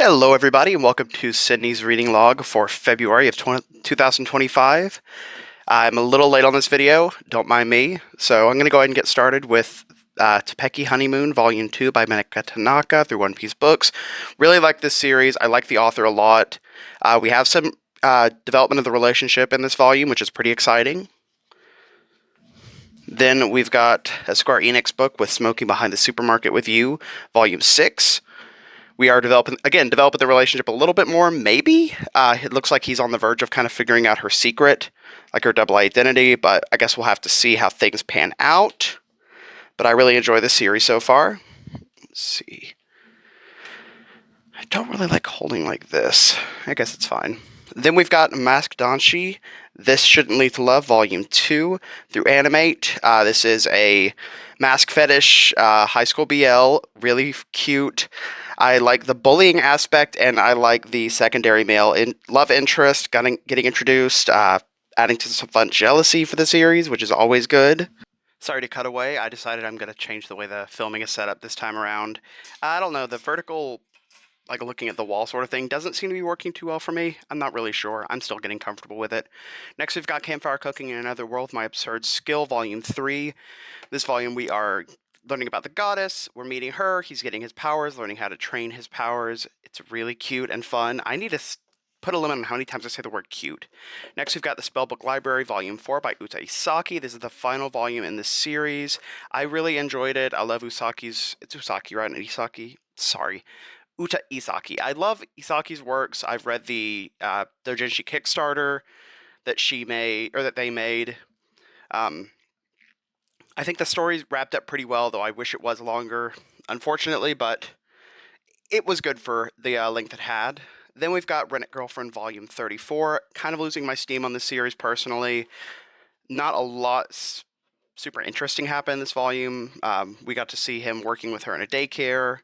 Hello, everybody, and welcome to Sydney's reading log for February of 2025. I'm a little late on this video, don't mind me, so I'm going to go ahead and get started with Topeki Honeymoon, Volume 2 by Manga Tanaka through One Piece Books. Really like this series, I like the author a lot. We have some development of the relationship in this volume, which is pretty exciting. Then we've got a Square Enix book with Smoking Behind the Supermarket with You, Volume 6. We are developing the relationship a little bit more, maybe. It looks like he's on the verge of kind of figuring out her secret, like her double identity, but I guess we'll have to see how things pan out. But I really enjoy the series so far. Let's see. I don't really like holding like this. I guess it's fine. Then we've got Mask Danshi, This Shouldn't Lead to Love, Volume 2, through Animate. This is a mask fetish, high school BL, really cute. I like the bullying aspect, and I like the secondary male love interest getting introduced, adding to some fun jealousy for the series, which is always good. Sorry to cut away, I decided I'm going to change the way the filming is set up this time around. I don't know, the vertical, like looking at the wall sort of thing, doesn't seem to be working too well for me. I'm not really sure. I'm still getting comfortable with it. Next, we've got Campfire Cooking in Another World, My Absurd Skill, Volume 3. This volume, we are learning about the goddess. We're meeting her. He's getting his powers, learning how to train his powers. It's really cute and fun. I need to put a limit on how many times I say the word cute. Next, we've got the Spellbook Library, Volume 4 by Uta Isaki. This is the final volume in this series. I really enjoyed it. I love Usaki's... It's Usaki, right? Not Isaki? Sorry. Uta Isaki. I love Isaki's works. I've read the Dojinshi Kickstarter that she made, or that they made. I think the story's wrapped up pretty well, though I wish it was longer, unfortunately, but it was good for the length it had. Then we've got Rent-It Girlfriend Volume 34. Kind of losing my steam on this series personally. Not a lot super interesting happened in this volume. We got to see him working with her in a daycare,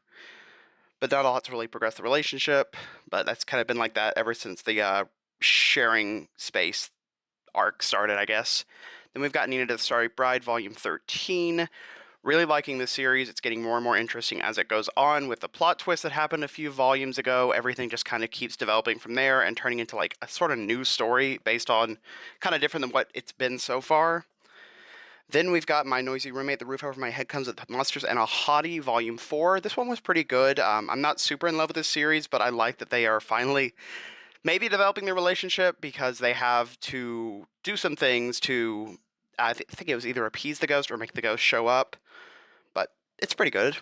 but not a lot to really progress the relationship. But that's kind of been like that ever since the sharing space arc started, I guess. Then we've got Nina to the Starry Bride, Volume 13. Really liking this series. It's getting more and more interesting as it goes on. With the plot twist that happened a few volumes ago, everything just kind of keeps developing from there and turning into like a sort of new story based on kind of different than what it's been so far. Then we've got My Noisy Roommate, The Roof Over My Head Comes with Monsters and a Hottie, Volume 4. This one was pretty good. I'm not super in love with this series, but I like that they are finally maybe developing their relationship because they have to do some things to, I think it was either appease the ghost or make the ghost show up, but it's pretty good.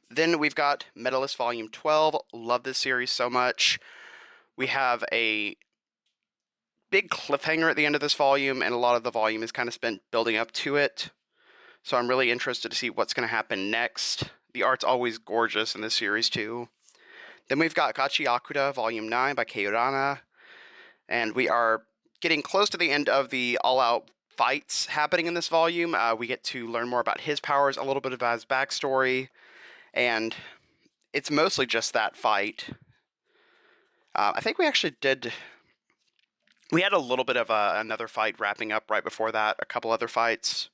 Then we've got Medalist Volume 12. Love this series so much. We have a big cliffhanger at the end of this volume, and a lot of the volume is kind of spent building up to it. So I'm really interested to see what's going to happen next. The art's always gorgeous in this series, too. Then we've got Gachi Akuda, Volume 9 by Keiurana. And we are getting close to the end of the all-out fights happening in this volume. We get to learn more about his powers, a little bit about his backstory, and it's mostly just that fight. I think we actually did... We had a little bit of another fight wrapping up right before that, a couple other fights.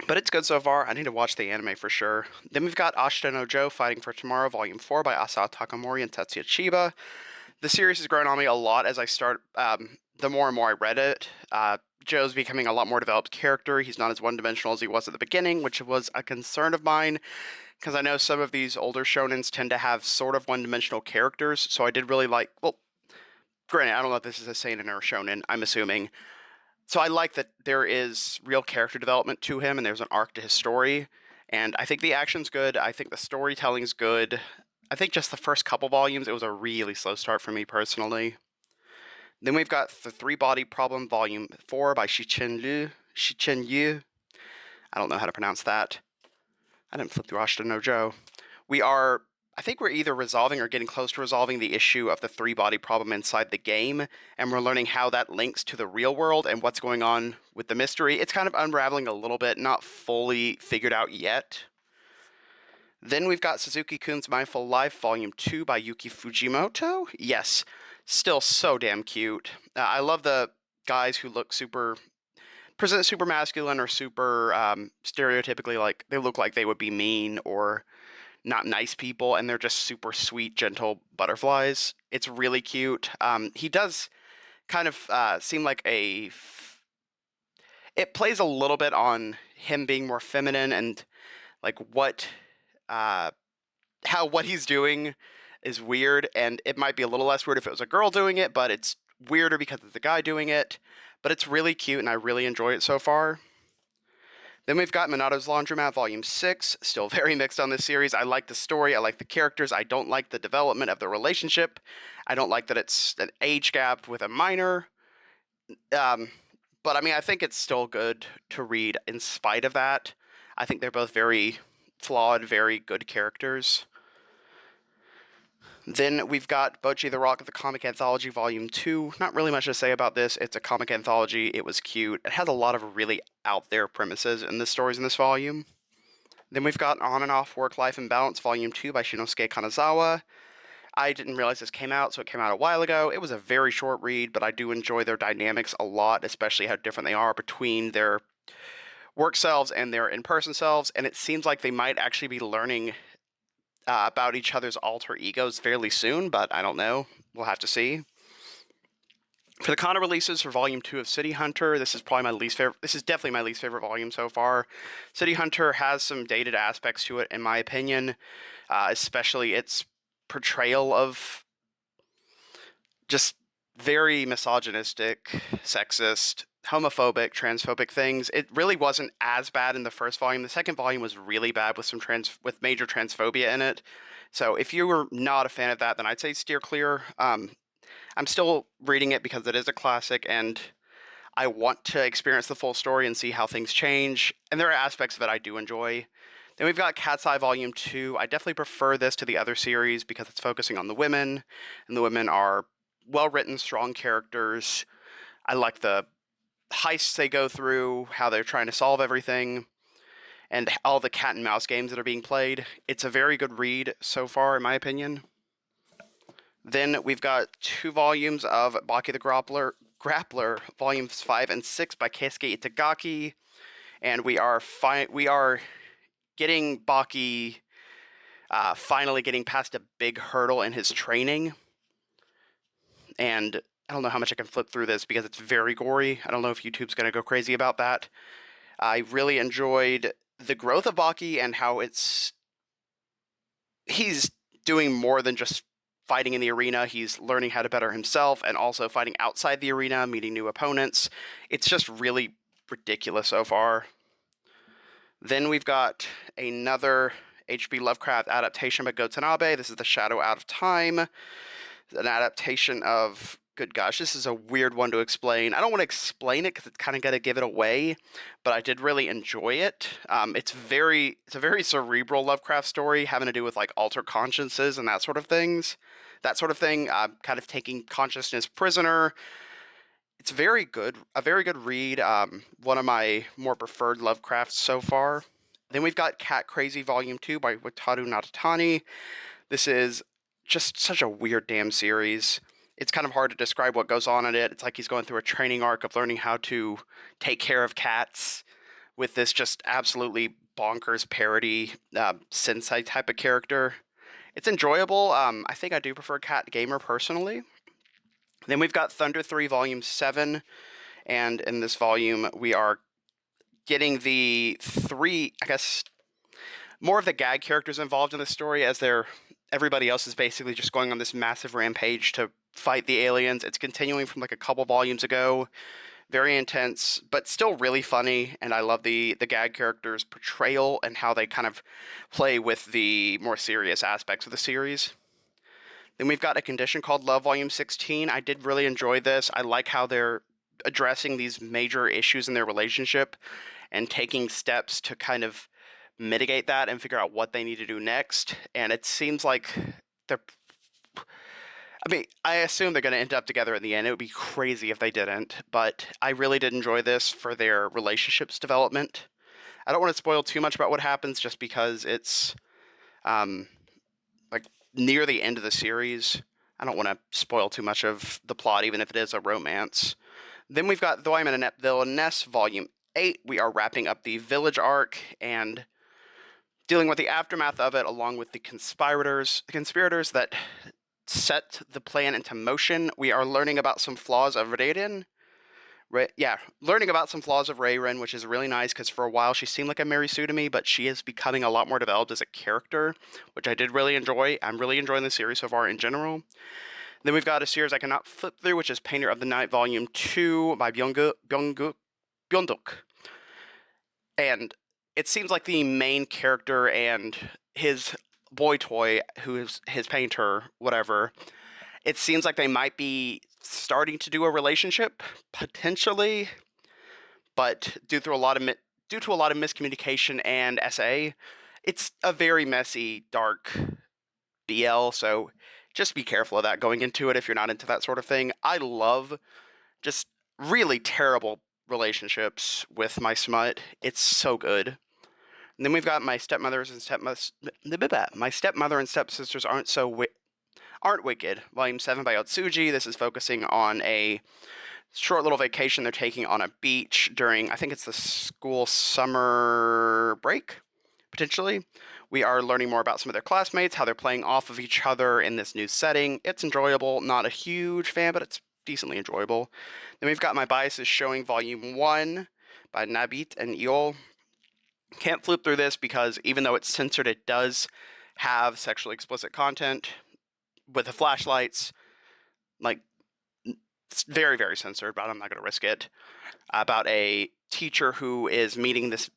But it's good so far. I need to watch the anime for sure. Then we've got Ashita no Joe, Fighting for Tomorrow, Volume 4 by Asao Takamori and Tetsuya Chiba. The series has grown on me a lot as I start, the more and more I read it. Joe's becoming a lot more developed character. He's not as one-dimensional as he was at the beginning, which was a concern of mine, because I know some of these older shonens tend to have sort of one-dimensional characters, so I did really like, well, granted, I don't know if this is a seinen or a shonen, I'm assuming. So I like that there is real character development to him, and there's an arc to his story, and I think the action's good, I think the storytelling's good. I think just the first couple volumes, it was a really slow start for me personally. Then we've got The Three Body Problem, Volume 4 by Shichen Yu. I don't know how to pronounce that. I didn't flip through Ashita no Joe. I think we're either resolving or getting close to resolving the issue of the three-body problem inside the game, and we're learning how that links to the real world and what's going on with the mystery. It's kind of unraveling a little bit, not fully figured out yet. Then we've got Suzuki-kun's Mindful Life, Volume 2 by Yuki Fujimoto. Yes, still so damn cute. I love the guys who look present super masculine or super stereotypically like, they look like they would be mean or not nice people, and they're just super sweet, gentle butterflies. It's really cute. He does kind of seem like it plays a little bit on him being more feminine and like uh, how what he's doing is weird, and it might be a little less weird if it was a girl doing it, but it's weirder because it's a guy doing it. But it's really cute, and I really enjoy it so far. Then we've got Minato's Laundromat Volume 6, still very mixed on this series. I like the story, I like the characters, I don't like the development of the relationship. I don't like that it's an age gap with a minor. But I mean, I think it's still good to read in spite of that. I think they're both very flawed, very good characters. Then we've got Bocchi the Rock, the Comic Anthology Volume 2. Not really much to say about this. It's a comic anthology. It was cute. It has a lot of really out there premises in the stories in this volume. Then we've got On and Off Work Life and Balance Volume 2 by Shinosuke Kanazawa. I didn't realize this came out, so it came out a while ago. It was a very short read, but I do enjoy their dynamics a lot, especially how different they are between their work selves and their in-person selves, and it seems like they might actually be learning about each other's alter egos fairly soon, but I don't know. We'll have to see. For the Kana releases for Volume 2 of City Hunter, this is probably my least favorite. This is definitely my least favorite volume so far. City Hunter has some dated aspects to it, in my opinion, especially its portrayal of just very misogynistic, sexist, homophobic, transphobic things. It really wasn't as bad in the first volume. The second volume was really bad with with major transphobia in it. So if you were not a fan of that, then I'd say steer clear. I'm still reading it because it is a classic, and I want to experience the full story and see how things change. And there are aspects of it I do enjoy. Then we've got Cat's Eye Volume 2. I definitely prefer this to the other series because it's focusing on the women, and the women are well-written, strong characters. I like the heists they go through, how they're trying to solve everything, and all the cat and mouse games that are being played. It's a very good read so far, in my opinion. Then we've got 2 volumes of Baki the Grappler, Volumes 5 and 6 by Keisuke Itagaki, and we are getting Baki finally getting past a big hurdle in his training. And I don't know how much I can flip through this because it's very gory. I don't know if YouTube's going to go crazy about that. I really enjoyed the growth of Baki and how he's doing more than just fighting in the arena. He's learning how to better himself and also fighting outside the arena, meeting new opponents. It's just really ridiculous so far. Then we've got another H.P. Lovecraft adaptation by Go Tanabe. This is The Shadow Out of Time. An adaptation of, good gosh, this is a weird one to explain. I don't want to explain it because it's kind of going to give it away, but I did really enjoy it. It's a very cerebral Lovecraft story having to do with like altered consciences and that sort of thing. Kind of taking consciousness prisoner. It's very good, a very good read. One of my more preferred Lovecrafts so far. Then we've got Cat Crazy Volume 2 by Wataru Natatani. This is just such a weird damn series. It's kind of hard to describe what goes on in it. It's like he's going through a training arc of learning how to take care of cats with this just absolutely bonkers parody sensei type of character. It's enjoyable. I think I do prefer Cat Gamer personally. Then we've got Thunder 3 Volume 7, and in this volume we are getting the 3, I guess, more of the gag characters involved in the story as everybody else is basically just going on this massive rampage to fight the aliens. It's continuing from like a couple volumes ago. Very intense, but still really funny, and I love the gag characters' portrayal and how they kind of play with the more serious aspects of the series. Then we've got A Condition Called Love Volume 16. I did really enjoy this. I like how they're addressing these major issues in their relationship and taking steps to kind of mitigate that and figure out what they need to do next. And it seems like I assume they're going to end up together in the end. It would be crazy if they didn't, but I really did enjoy this for their relationship's development. I don't want to spoil too much about what happens just because it's like near the end of the series. I don't want to spoil too much of the plot, even if it is a romance. Then we've got Though I'm an Inept Villainess, Volume 8. We are wrapping up the Village arc, and dealing with the aftermath of it, along with the conspirators that set the plan into motion. We are learning about some flaws of Raiden. Learning about some flaws of Rayrin, which is really nice, because for a while she seemed like a Mary Sue to me, but she is becoming a lot more developed as a character, which I did really enjoy. I'm really enjoying the series so far in general. Then we've got a series I cannot flip through, which is Painter of the Night Volume 2 by Byung-duk. And it seems like the main character and his boy toy, who is his painter, whatever, it seems like they might be starting to do a relationship, potentially, but due to a lot of miscommunication and SA, it's a very messy, dark BL, so just be careful of that going into it if you're not into that sort of thing. I love just really terrible relationships with my smut. It's so good. And then we've got My Stepmother and Stepsisters Aren't Wicked, Volume 7 by Otsuji. This is focusing on a short little vacation they're taking on a beach during, I think it's the school summer break, potentially. We are learning more about some of their classmates, how they're playing off of each other in this new setting. It's enjoyable. Not a huge fan, but it's decently enjoyable. Then we've got My Bias is Showing Volume 1 by Nabit and Iol. Can't flip through this because even though it's censored, it does have sexually explicit content with the flashlights. Like, it's very, very censored, but I'm not going to risk it. About a teacher who is meeting this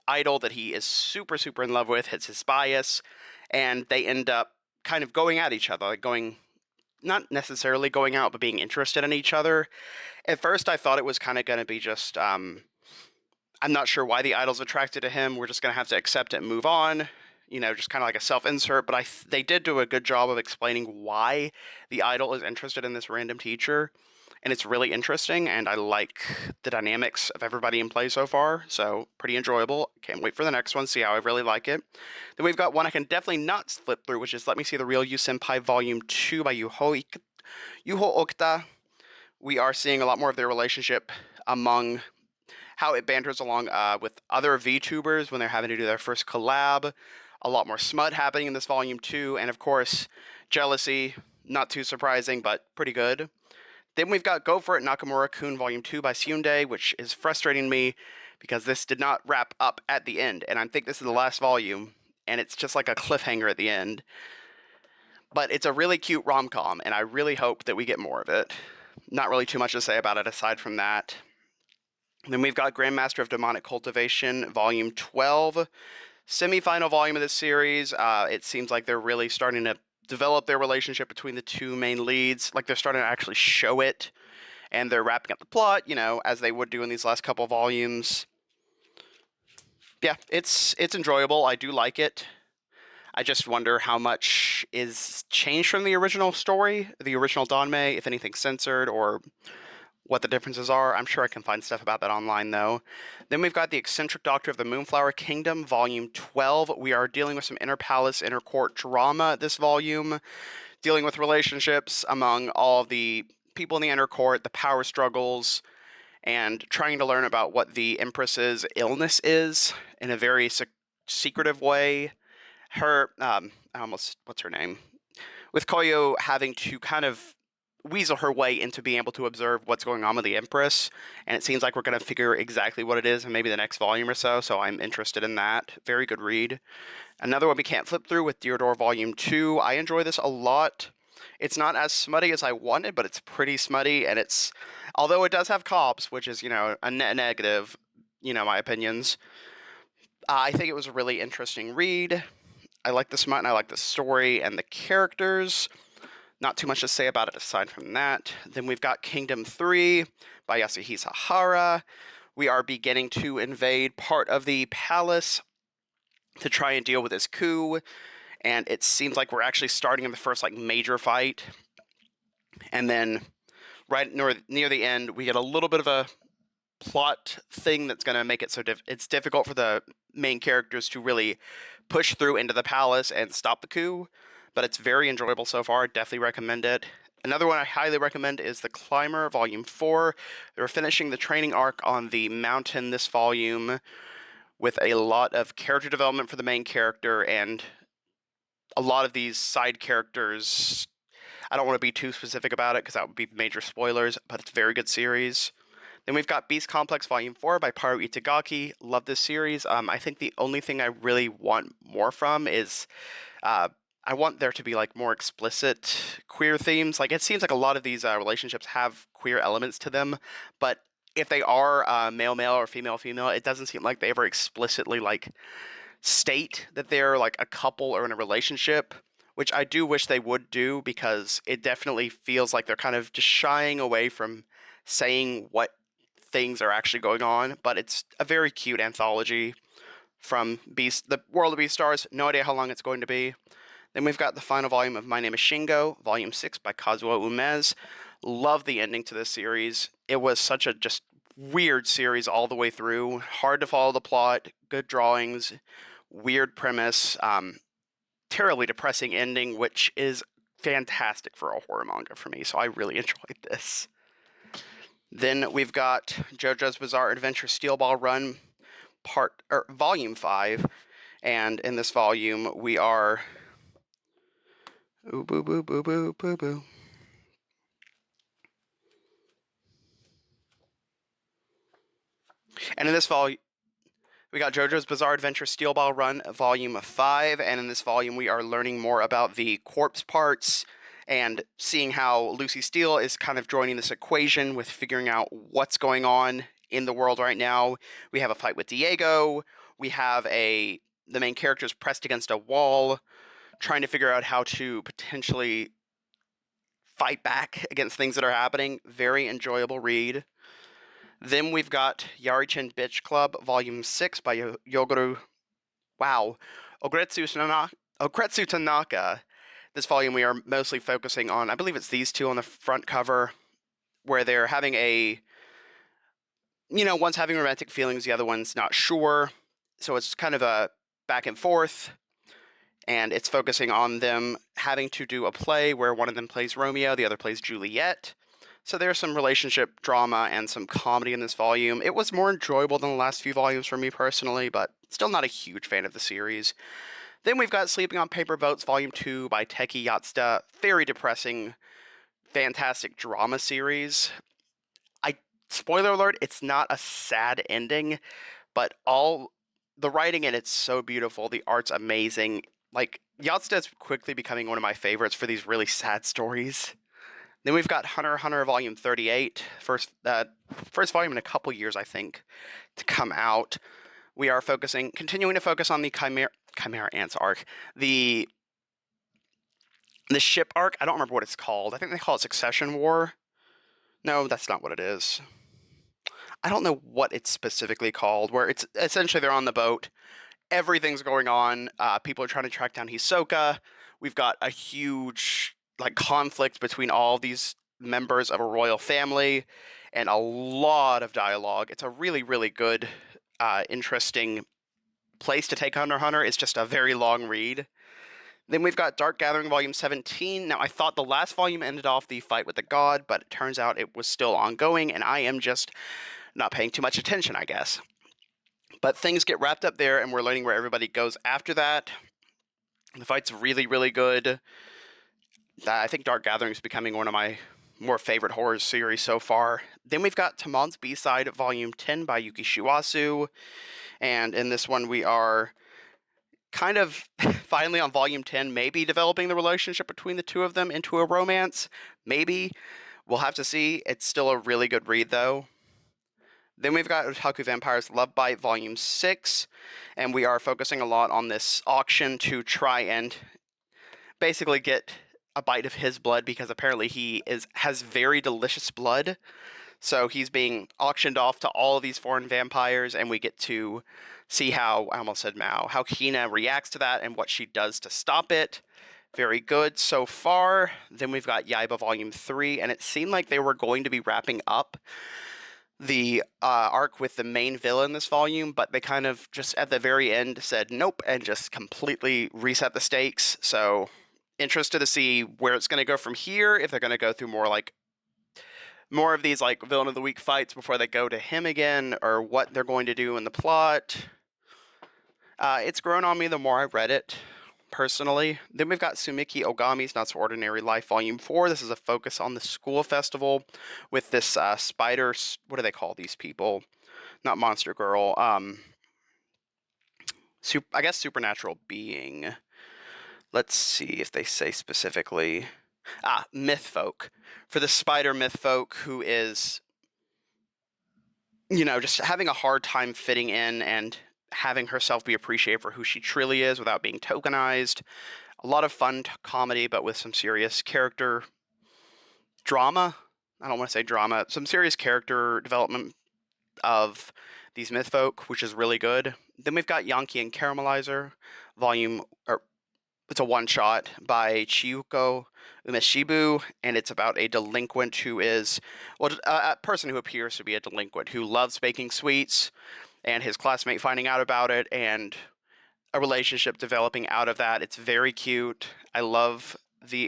idol that he is super, super in love with. It's his bias, and they end up kind of going at each other, like not necessarily going out, but being interested in each other. At first, I thought it was kind of going to be just, I'm not sure why the idol's attracted to him. We're just going to have to accept it and move on. You know, just kind of like a self-insert. But they did do a good job of explaining why the idol is interested in this random teacher. And it's really interesting, and I like the dynamics of everybody in play so far. So, pretty enjoyable. Can't wait for the next one, see how I really like it. Then we've got one I can definitely not flip through, which is Let Me See the Real You Senpai Volume 2 by Yuho Okita. We are seeing a lot more of their relationship among how it banters along with other VTubers when they're having to do their first collab. A lot more smut happening in this Volume 2, and of course, jealousy. Not too surprising, but pretty good. Then we've got Go For It Nakamura-kun Volume 2 by Hyundai, which is frustrating me because this did not wrap up at the end, and I think this is the last volume, and it's just like a cliffhanger at the end. But it's a really cute rom-com, and I really hope that we get more of it. Not really too much to say about it aside from that. Then we've got Grandmaster of Demonic Cultivation, Volume 12, semi-final volume of this series. It seems like they're really starting to develop their relationship between the two main leads. Like, they're starting to actually show it, and they're wrapping up the plot, you know, as they would do in these last couple volumes. Yeah, it's enjoyable. I do like it. I just wonder how much is changed from the original story, the original Danmei, if anything's censored, or what the differences are. I'm sure I can find stuff about that online, though. Then we've got The Eccentric Doctor of the Moonflower Kingdom, Volume 12. We are dealing with some inter-palace, inter-court drama this volume, dealing with relationships among all of the people in the inner court, the power struggles, and trying to learn about what the Empress's illness is in a very secretive way. Her, what's her name? With Koyo having to kind of weasel her way into being able to observe what's going on with the Empress, and it seems like we're going to figure exactly what it is in maybe the next volume or so, so I'm interested in that. Very good read. Another one we can't flip through with Deodore Volume 2. I enjoy this a lot. It's not as smutty as I wanted, but it's pretty smutty, and it's, although it does have cops, which is, you know, a net negative, you know, my opinions, I think it was a really interesting read. I like the smut, and I like the story and the characters. Not too much to say about it aside from that. Then we've got Kingdom 3 by Yasuhisa Hara. We are beginning to invade part of the palace to try and deal with this coup, and it seems like we're actually starting in the first like major fight. And then right near the end, we get a little bit of a plot thing that's going to make it so it's difficult for the main characters to really push through into the palace and stop the coup. But it's very enjoyable so far. Definitely recommend it. Another one I highly recommend is The Climber, Volume 4. They're finishing the training arc on the mountain this volume. with a lot of character development for the main character, and a lot of these side characters. I don't want to be too specific about it because that would be major spoilers, but it's a very good series. Then we've got Beast Complex Volume 4 by Paru Itagaki. Love this series. I think the only thing I really want more from is I want there to be like more explicit queer themes. Like, it seems like a lot of these relationships have queer elements to them, but if they are male-male or female-female, it doesn't seem like they ever explicitly like state that they're like a couple or in a relationship, which I do wish they would do, because it definitely feels like they're kind of just shying away from saying what things are actually going on. But it's a very cute anthology from the World of Beastars. No idea how long it's going to be. Then we've got the final volume of My Name is Shingo, Volume 6 by Kazuo Umez. Love the ending to this series. It was such a just weird series all the way through. Hard to follow the plot, good drawings, weird premise, terribly depressing ending, which is fantastic for a horror manga for me, so I really enjoyed this. Then we've got JoJo's Bizarre Adventure Steel Ball Run Volume 5, and in this volume we are... Ooh, boo, boo, boo, boo, boo, boo. And in this volume, we got JoJo's Bizarre Adventure Steel Ball Run, Volume 5, and in this volume we are learning more about the corpse parts and seeing how Lucy Steele is kind of joining this equation with figuring out what's going on in the world right now. We have a fight with Diego. We have the main characters pressed against a wall, trying to figure out how to potentially fight back against things that are happening. Very enjoyable read. Then we've got Yari-chan Bitch Club, Volume 6 by Ogretsu Tanaka. This volume we are mostly focusing on, I believe it's these two on the front cover, where they're having one's having romantic feelings, the other one's not sure. So it's kind of a back and forth, and it's focusing on them having to do a play where one of them plays Romeo, the other plays Juliet. So there's some relationship drama and some comedy in this volume. It was more enjoyable than the last few volumes for me personally, but still not a huge fan of the series. Then we've got Sleeping on Paper Boats Volume 2 by Teki Yatsuda. Very depressing, fantastic drama series. Spoiler alert, it's not a sad ending, but all the writing in it's so beautiful. The art's amazing. Like, Yatsuda's quickly becoming one of my favorites for these really sad stories. Then we've got Hunter x Hunter Volume 38, first volume in a couple years, I think, to come out. We are continuing to focus on the Chimera Ants arc. The ship arc, I don't remember what it's called. I think they call it Succession War. No, that's not what it is. I don't know what it's specifically called, where it's essentially they're on the boat. Everything's going on. People are trying to track down Hisoka. We've got a huge conflict between all these members of a royal family, and a lot of dialogue. It's a really, really good, interesting place to take Hunter x Hunter. It's just a very long read. Then we've got Dark Gathering Volume 17. Now, I thought the last volume ended off the fight with the god, but it turns out it was still ongoing, and I am just not paying too much attention, I guess. But things get wrapped up there, and we're learning where everybody goes after that. The fight's really, really good. I think Dark Gathering is becoming one of my more favorite horror series so far. Then we've got Tamon's B-Side Volume 10 by Yuki Shiwasu. And in this one, we are kind of finally on Volume 10, maybe developing the relationship between the two of them into a romance. Maybe. We'll have to see. It's still a really good read, though. Then we've got Otaku Vampire's Love Bite Volume 6. And we are focusing a lot on this auction to try and basically get a bite of his blood, because apparently he has very delicious blood. So he's being auctioned off to all of these foreign vampires, and we get to see how, I almost said Mao, how Hina reacts to that and what she does to stop it. Very good so far. Then we've got Yaiba Volume 3, and it seemed like they were going to be wrapping up the arc with the main villain this volume, but they kind of just at the very end said nope and just completely reset the stakes. So interested to see where it's going to go from here, if they're going to go through more of these villain of the week fights before they go to him again, or what they're going to do in the plot. It's grown on me the more I read it, personally. Then we've got Sumiki Ogami's Not So Ordinary Life Volume 4. This is a focus on the school festival with this spider. What do they call these people? Not Monster Girl. I guess supernatural being. Let's see if they say specifically. Myth folk. For the spider myth folk who is, just having a hard time fitting in and having herself be appreciated for who she truly is without being tokenized. A lot of fun comedy, but with some serious character drama. I don't want to say drama, some serious character development of these myth folk, which is really good. Then we've got Yankee and Caramelizer, it's a one-shot by Chiyuko Umeshibu, and it's about a delinquent who is, a person who appears to be a delinquent who loves baking sweets, and his classmate finding out about it, and a relationship developing out of that. It's very cute. I love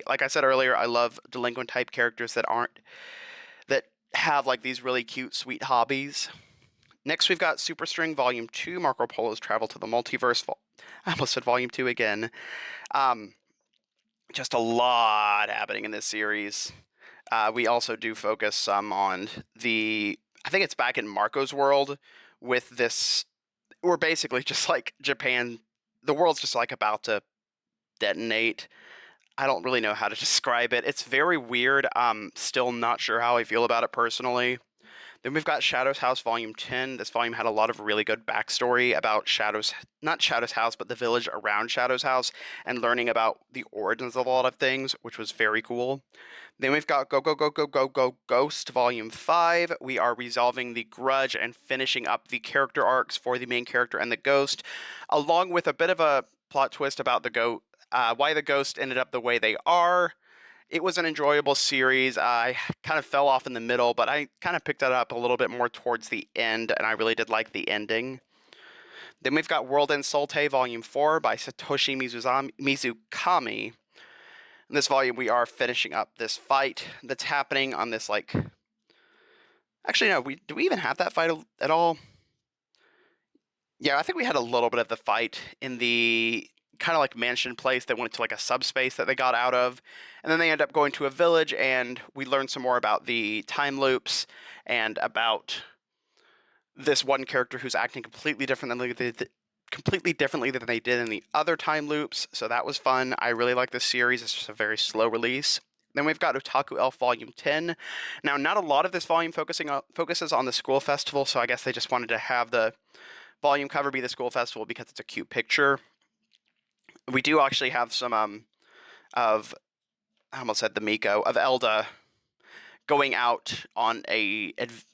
like I said earlier, I love delinquent type characters that have like these really cute, sweet hobbies. Next, we've got Super String Volume 2, Marco Polo's Travel to the Multiverse. I almost said Volume 2 again. Just a lot happening in this series. We also do focus some on I think it's back in Marco's world with this, we're basically just like Japan, the world's just like about to detonate. I don't really know how to describe it. It's very weird. I'm still not sure how I feel about it personally. Then we've got Shadow's House Volume 10. This volume had a lot of really good backstory about not Shadow's House, but the village around Shadow's House, and learning about the origins of a lot of things, which was very cool. Then we've got Go Go Go Go Go Go Ghost Volume 5. We are resolving the grudge and finishing up the character arcs for the main character and the ghost, along with a bit of a plot twist about why the ghost ended up the way they are. It was an enjoyable series. I kind of fell off in the middle, but I kind of picked it up a little bit more towards the end, and I really did like the ending. Then we've got World End Solte Volume 4 by Satoshi Mizukami. In this volume, we are finishing up this fight that's happening on this, Actually, no, do we even have that fight at all? Yeah, I think we had a little bit of the fight in the kind of like mansion place that went to like a subspace that they got out of, and then they end up going to a village, and we learn some more about the time loops and about this one character who's acting completely differently than they did in the other time loops. So that was fun. I really like this series. It's just a very slow release. Then we've got Otaku Elf Volume 10. Now, not a lot of this volume focuses on the school festival, so I guess they just wanted to have the volume cover be the school festival because it's a cute picture. We do actually have some of, I almost said the Miko, of Elda going out on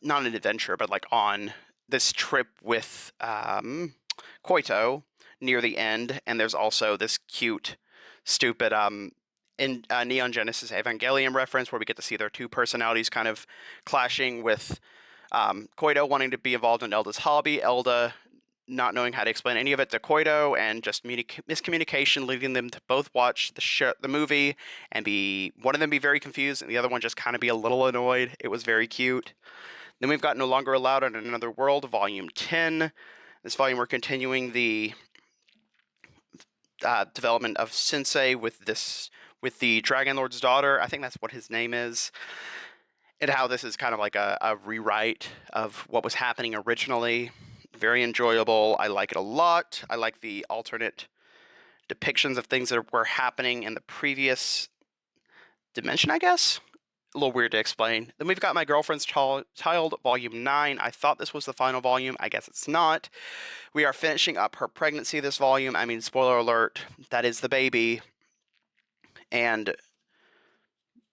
not an adventure, but like on this trip with Koito near the end. And there's also this cute, stupid Neon Genesis Evangelion reference where we get to see their two personalities kind of clashing, with Koito wanting to be involved in Elda's hobby, Elda not knowing how to explain any of it to Koito, and just miscommunication leading them to both watch the movie and one of them be very confused and the other one just kind of be a little annoyed. It was very cute. Then we've got No Longer Allowed in Another World, Volume 10. This volume we're continuing the development of Sensei with the Dragon Lord's daughter. I think that's what his name is. And how this is kind of like a rewrite of what was happening originally. Very enjoyable. I like it a lot. I like the alternate depictions of things that were happening in the previous dimension, I guess. A little weird to explain. Then we've got My Girlfriend's Child, Volume 9. I thought this was the final volume. I guess it's not. We are finishing up her pregnancy this volume. I mean, spoiler alert, that is the baby. And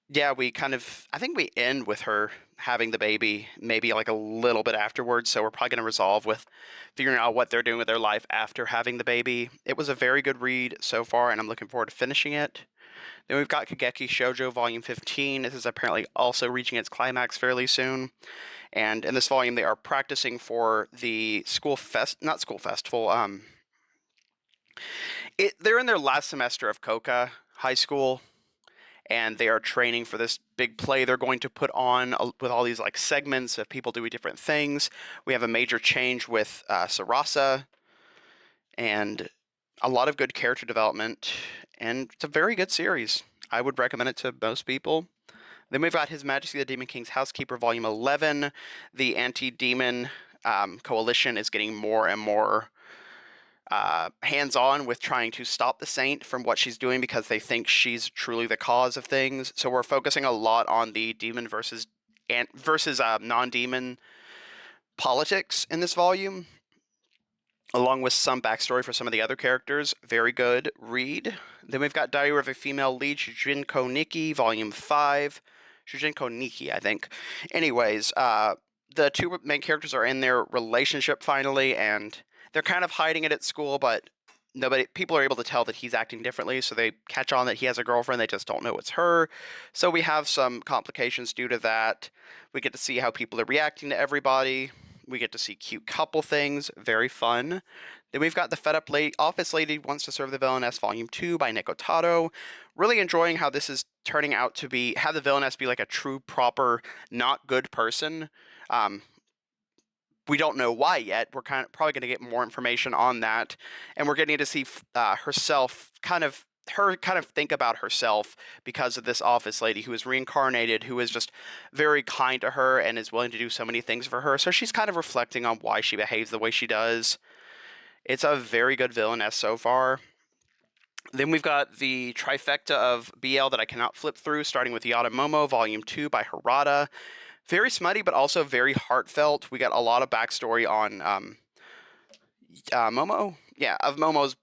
yeah, I think we end with her having the baby maybe like a little bit afterwards, so we're probably going to resolve with figuring out what they're doing with their life after having the baby. It was a very good read so far, and I'm looking forward to finishing it. Then we've got Kageki Shoujo Volume 15. This is apparently also reaching its climax fairly soon. And in this volume, they are practicing for the they're in their last semester of Koka High School, and they are training for this big play they're going to put on with all these like segments of people doing different things. We have a major change with Sarasa, and a lot of good character development, and it's a very good series. I would recommend it to most people. Then we've got His Majesty the Demon King's Housekeeper, Volume 11. The anti-demon coalition is getting more and more hands-on with trying to stop the Saint from what she's doing because they think she's truly the cause of things. So we're focusing a lot on the demon versus non-demon politics in this volume, along with some backstory for some of the other characters. Very good read. Then we've got Diary of a Female Lead, Shujinko Nikki, Volume 5. Shujinko Nikki, I think. Anyways, the two main characters are in their relationship finally, and they're kind of hiding it at school, but people are able to tell that he's acting differently, so they catch on that he has a girlfriend, they just don't know it's her. So we have some complications due to that. We get to see how people are reacting to everybody. We get to see cute couple things, very fun. Then we've got The Fed Up Office Lady Wants to Serve the Villainess, Volume 2 by Nick Otado. Really enjoying how this is turning out to be, have the villainess be like a true, proper, not good person. We don't know why yet. We're probably going to get more information on that, and we're getting to see herself kind of think about herself because of this office lady who is reincarnated, who is just very kind to her and is willing to do so many things for her. So she's kind of reflecting on why she behaves the way she does. It's a very good villainess so far. Then we've got the trifecta of BL that I cannot flip through, starting with Yada Momo, Volume 2 by Harada. Very smutty, but also very heartfelt. We got a lot of backstory on Momo. Yeah, of Momo's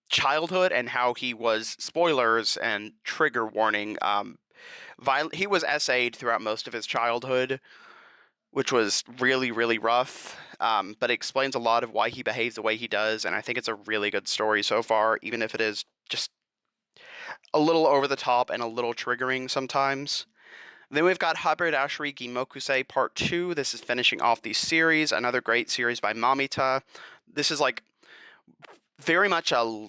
childhood and how he was, spoilers and trigger warning, he was SA'd throughout most of his childhood, which was really, really rough. But it explains a lot of why he behaves the way he does, and I think it's a really good story so far, even if it is just a little over the top and a little triggering sometimes. Then we've got Haberdashery Gimokusei Part 2. This is finishing off the series, another great series by Mamita. This is like very much a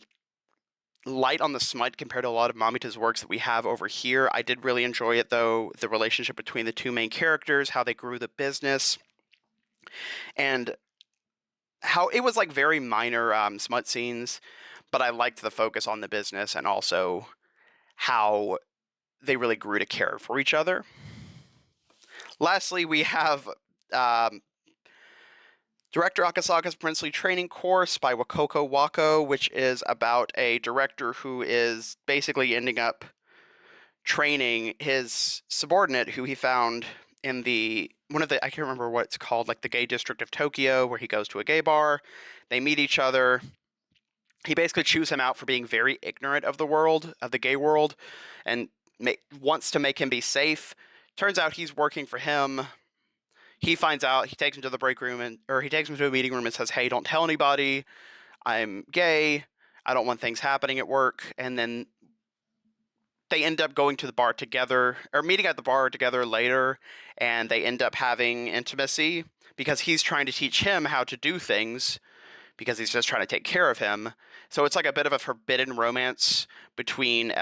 light on the smut compared to a lot of Mamita's works that we have over here. I did really enjoy it though, the relationship between the two main characters, how they grew the business, and how it was like very minor smut scenes, but I liked the focus on the business and also how they really grew to care for each other. Lastly, we have Director Akasaga's Princely Training Course by Wakoko Wako, which is about a director who is basically ending up training his subordinate who he found in I can't remember what it's called, like the gay district of Tokyo, where he goes to a gay bar. They meet each other. He basically chews him out for being very ignorant of the world, of the gay world, and wants to make him be safe. Turns out he's working for him. He finds out, he takes him to the break room, he takes him to a meeting room and says, hey, don't tell anybody, I'm gay, I don't want things happening at work. And then they end up going to the bar together, or meeting at the bar together later, and they end up having intimacy because he's trying to teach him how to do things because he's just trying to take care of him. So it's like a bit of a forbidden romance between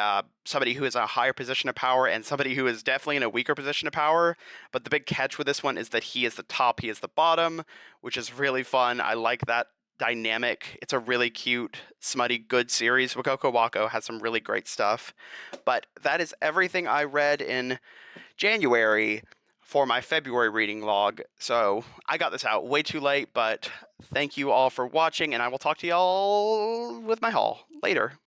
somebody who is in a higher position of power and somebody who is definitely in a weaker position of power. But the big catch with this one is that he is the top, he is the bottom, which is really fun. I like that dynamic. It's a really cute, smutty, good series. Wakoko Wako has some really great stuff. But that is everything I read in January for my February reading log. So I got this out way too late, but thank you all for watching, and I will talk to y'all with my haul later.